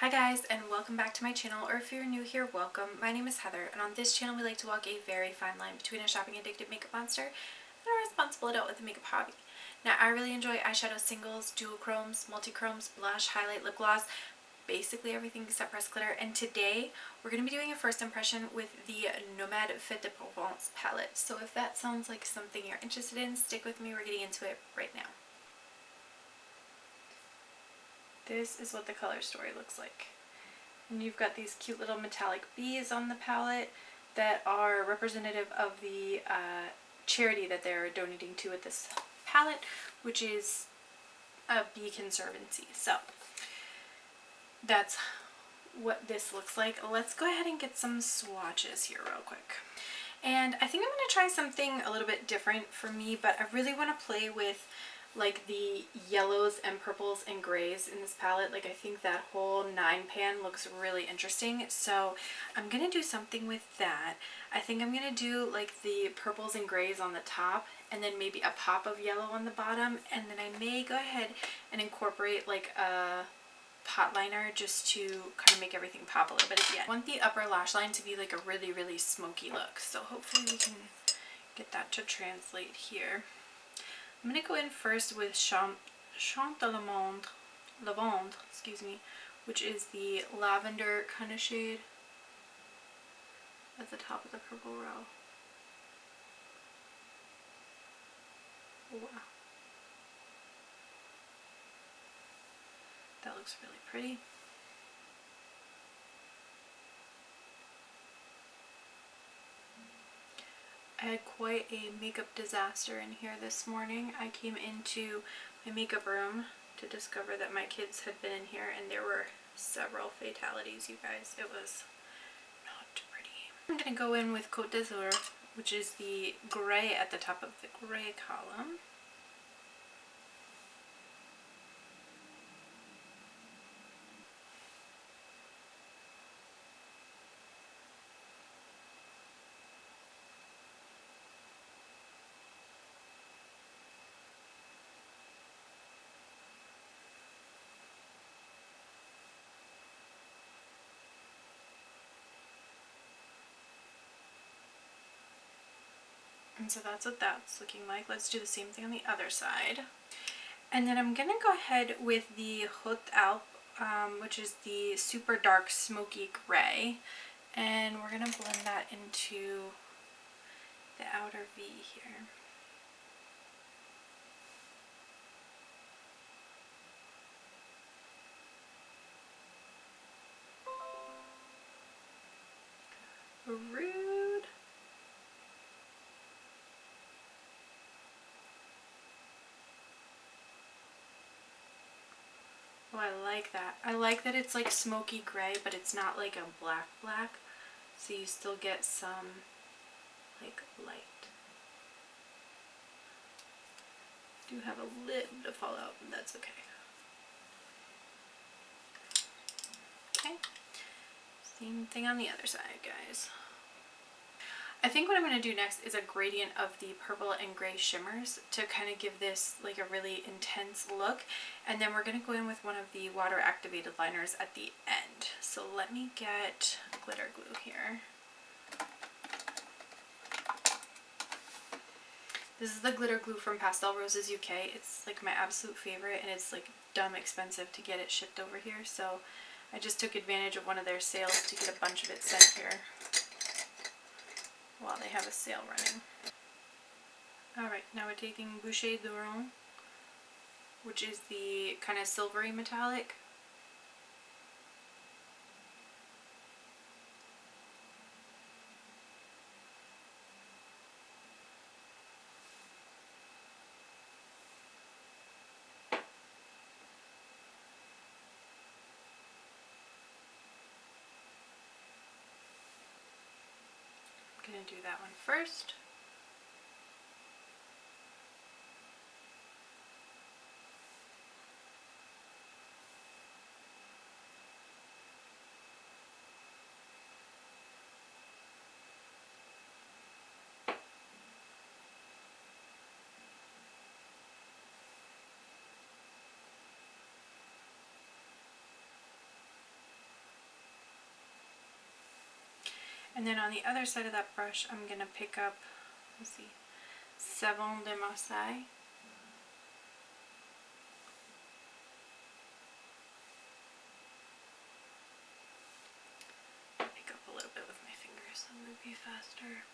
Hi guys, and welcome back to my channel, or if you're new here, welcome. My name is Heather, and on this channel we like to walk a very fine line between a shopping addicted makeup monster and a responsible adult with a makeup hobby. Now, I really enjoy eyeshadow singles, duochromes, multichromes, blush, highlight, lip gloss, basically everything except pressed glitter, and today we're going to be doing a first impression with the Nomad Fetes du Provence palette. So if that sounds like something you're interested in, stick with me, we're getting into it right now. This is what the color story looks like. And you've got these cute little metallic bees on the palette that are representative of the charity that they're donating to with this palette, which is a bee conservancy. So that's what this looks like. Let's go ahead and get some swatches here real quick. And I think I'm going to try something a little bit different for me, but I really want to play with like the yellows and purples and grays in this palette. Like, I think that whole 9-pan looks really interesting, so I'm gonna do something with that. I think I'm gonna do like the purples and grays on the top, and then maybe a pop of yellow on the bottom, and then I may go ahead and incorporate like a pot liner just to kind of make everything pop a little bit again. I want the upper lash line to be like a really smoky look, so hopefully we can get that to translate here. I'm going to go in first with Chant de Lavande, excuse me, which is the lavender kind of shade at the top of the purple row. Wow. That looks really pretty. I had quite a makeup disaster in here this morning. I came into my makeup room to discover that my kids had been in here, and there were several fatalities, you guys. It was not pretty. I'm going to go in with Côte d'Azur, which is the gray at the top of the gray column. And so that's what that's looking like. Let's do the same thing on the other side. And then I'm going to go ahead with the Haute Alpe, which is the super dark smoky gray. And we're going to blend that into the outer V here. Rude. Oh, I like that. I like that it's like smoky gray, but it's not like a black. So you still get some like light. Do have a little bit of fallout, but that's okay. Okay. Same thing on the other side, guys. I think what I'm going to do next is a gradient of the purple and gray shimmers to kind of give this like a really intense look, and then we're going to go in with one of the water activated liners at the end. So let me get glitter glue here. This is the glitter glue from Pastel Roses UK. It's like my absolute favorite, and it's like dumb expensive to get it shipped over here, so I just took advantage of one of their sales to get a bunch of it sent here while they have a sale running. Alright, now we're taking Boucher d'Oron, which is the kind of silvery metallic. I'm going to do that one first. And then on the other side of that brush, I'm going to pick up, let's see, Savon de Marseille. Pick up a little bit with my fingers, that would be faster.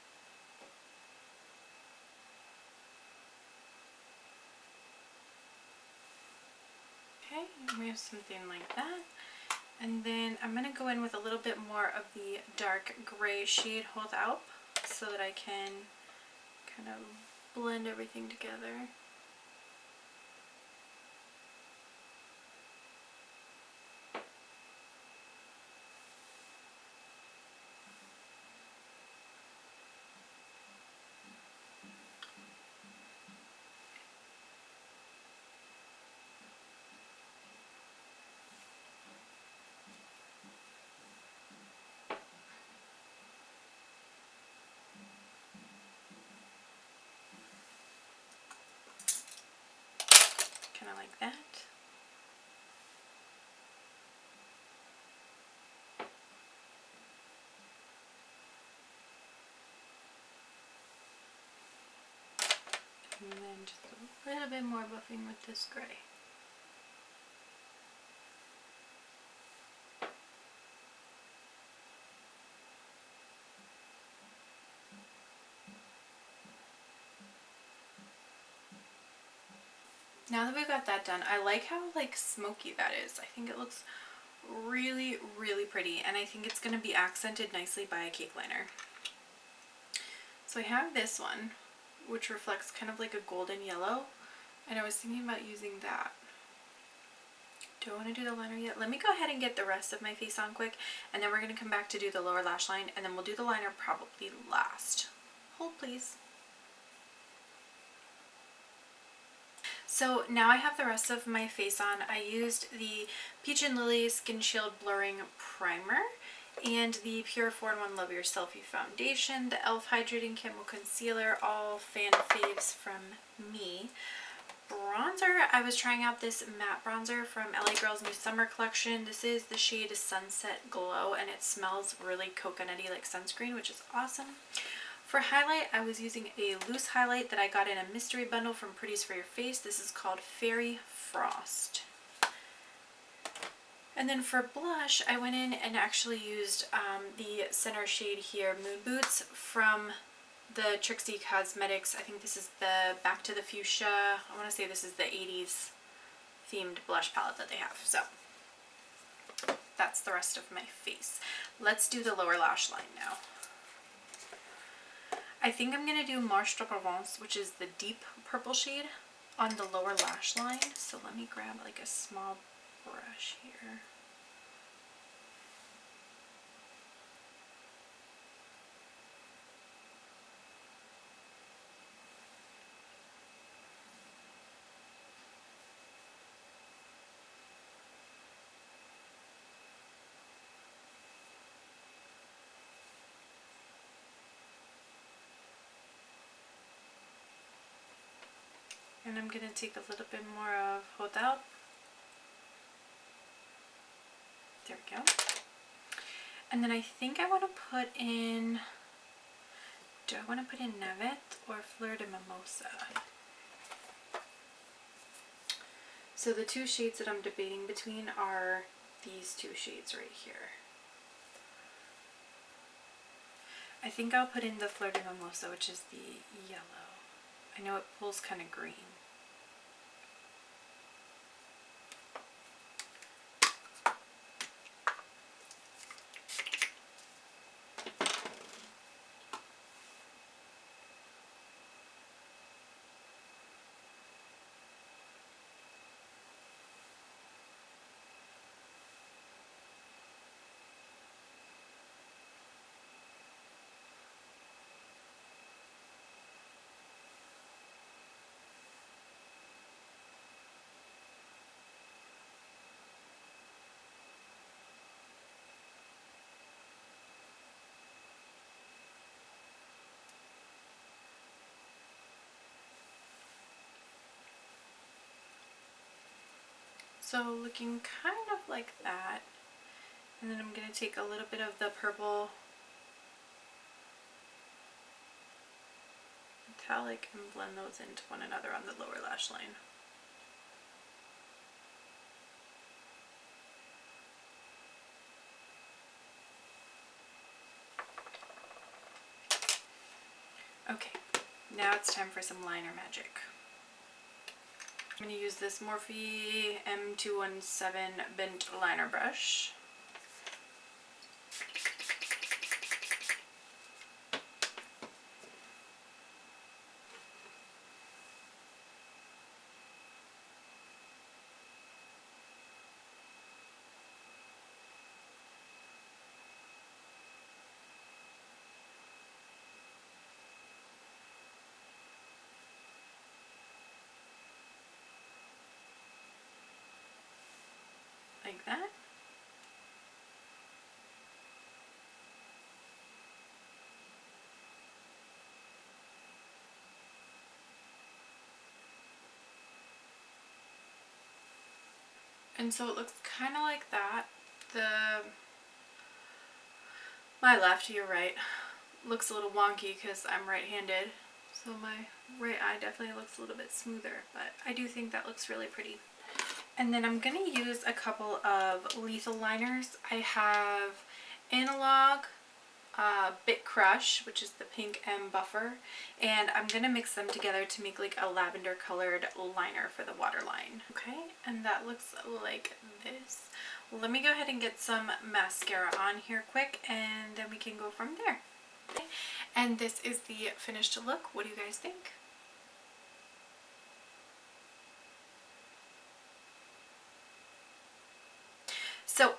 Okay, we have something like that. And then I'm going to go in with a little bit more of the dark gray shade Hold Out so that I can kind of blend everything together. Kind of like that. And then just a little bit more buffing with this gray. Now that we've got that done, I like how like smoky that is. I think it looks really, really pretty, and I think it's going to be accented nicely by a cake liner. So I have this one, which reflects kind of like a golden yellow, and I was thinking about using that. Do I want to do the liner yet? Let me go ahead and get the rest of my face on quick, and then we're going to come back to do the lower lash line, and then we'll do the liner probably last. Hold please. So now I have the rest of my face on. I used the Peach and Lily Skin Shield Blurring Primer and the Pure 4-in-1 Love Your Selfie Foundation, the e.l.f. Hydrating Camo Concealer, all fan faves from me. Bronzer, I was trying out this matte bronzer from LA Girl's new summer collection. This is the shade Sunset Glow, and it smells really coconutty like sunscreen, which is awesome. For highlight, I was using a loose highlight that I got in a mystery bundle from Pretties for Your Face. This is called Fairy Frost. And then for blush, I went in and actually used the center shade here, Moon Boots, from the Trixie Cosmetics. I think this is the Back to the Fuchsia. I want to say this is the 80s themed blush palette that they have. So that's the rest of my face. Let's do the lower lash line now. I think I'm going to do Fetes du Provence, which is the deep purple shade, on the lower lash line. So let me grab like a small brush here. And I'm going to take a little bit more of Hold Out. There we go. And then I think I want to put in, do I want to put in Navette or Fleur de Mimosa? So the two shades that I'm debating between are these two shades right here. I think I'll put in the Fleur de Mimosa, which is the yellow. I know it pulls kind of green. So looking kind of like that. And then I'm going to take a little bit of the purple metallic and blend those into one another on the lower lash line. Okay, now it's time for some liner magic. I'm going to use this Morphe M217 bent liner brush. Like that. And so it looks kind of like that. My left, your right, looks a little wonky because I'm right-handed. So my right eye definitely looks a little bit smoother, but I do think that looks really pretty. And then I'm going to use a couple of lethal liners. I have Analog, Bit Crush, which is the pink M buffer, and I'm going to mix them together to make like a lavender colored liner for the waterline. Okay, and that looks like this. Let me go ahead and get some mascara on here quick, and then we can go from there. Okay. And this is the finished look. What do you guys think? So,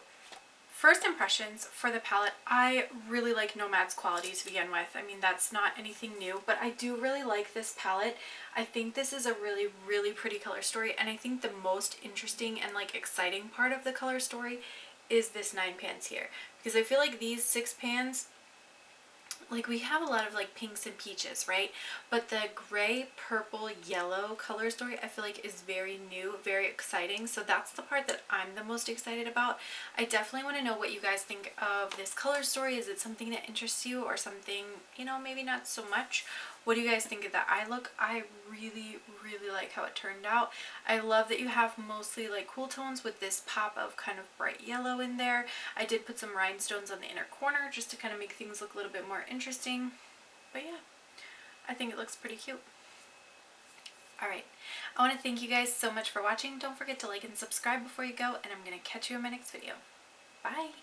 first impressions for the palette, I really like Nomad's quality to begin with. I mean, that's not anything new, but I do really like this palette. I think this is a really, really pretty color story, and I think the most interesting and like exciting part of the color story is this 9 pans here, because I feel like these 6 pans, like we have a lot of like pinks and peaches, right? But the gray, purple, yellow color story I feel like is very new, very exciting. So that's the part that I'm the most excited about. I definitely want to know what you guys think of this color story. Is it something that interests you or something, you know, maybe not so much? What do you guys think of that eye look? I really, really like how it turned out. I love that you have mostly like cool tones with this pop of kind of bright yellow in there. I did put some rhinestones on the inner corner just to kind of make things look a little bit more interesting. But yeah, I think it looks pretty cute. Alright, I want to thank you guys so much for watching. Don't forget to like and subscribe before you go, and I'm going to catch you in my next video. Bye!